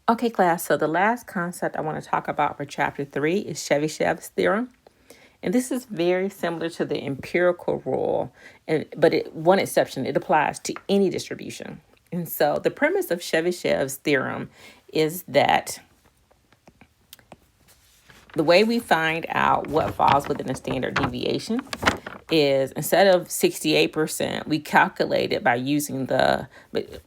Okay, class, so the last concept I want to talk about for chapter 3 is Chebychev's theorem. And this is very similar to the empirical rule, but one exception, it applies to any distribution. And so the premise of Chebychev's theorem is that the way we find out what falls within a standard deviation is instead of 68%, we calculate it by using well,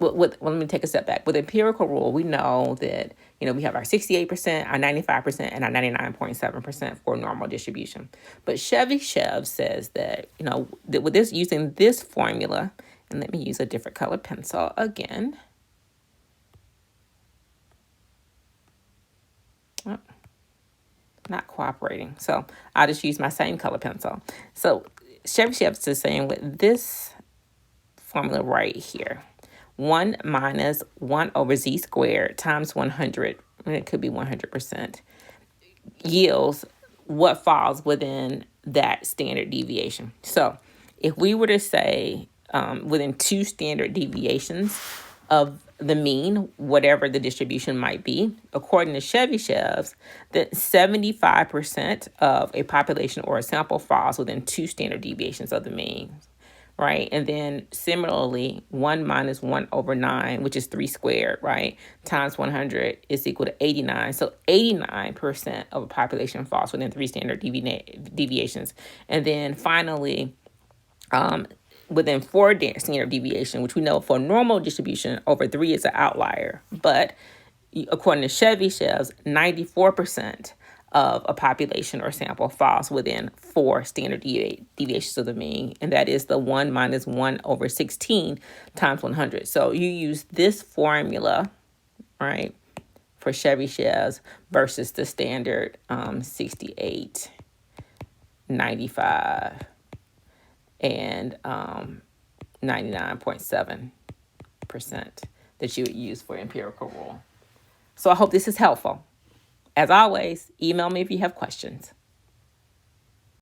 let me take a step back. With empirical rule, we know that, we have our 68%, our 95%, and our 99.7% for normal distribution. But Chebychev says that, that with this, using this formula, and let me use a different color pencil again. Oh, not cooperating. So I'll just use my same color pencil. So Chebychev is saying with this formula right here, 1 minus 1 over z squared times 100, and it could be 100%, yields what falls within that standard deviation. So if we were to say within 2 standard deviations of the mean, whatever the distribution might be, according to Chebychev's, that 75% of a population or a sample falls within 2 standard deviations of the mean, right? And then similarly, 1 minus 1 over 9, which is 3 squared, right, times 100 is equal to 89. So 89% of a population falls within 3 standard deviations. And then finally, within 4 standard deviation, which we know for normal distribution, over 3 is an outlier. But according to Chebychev's, 94% of a population or sample falls within 4 standard deviations of the mean, and that is the 1 minus 1 over 16 times 100. So you use this formula, right, for Chebychev's versus the standard 68, 95, and 99.7% that you would use for empirical rule. So I hope this is helpful. As always, email me if you have questions.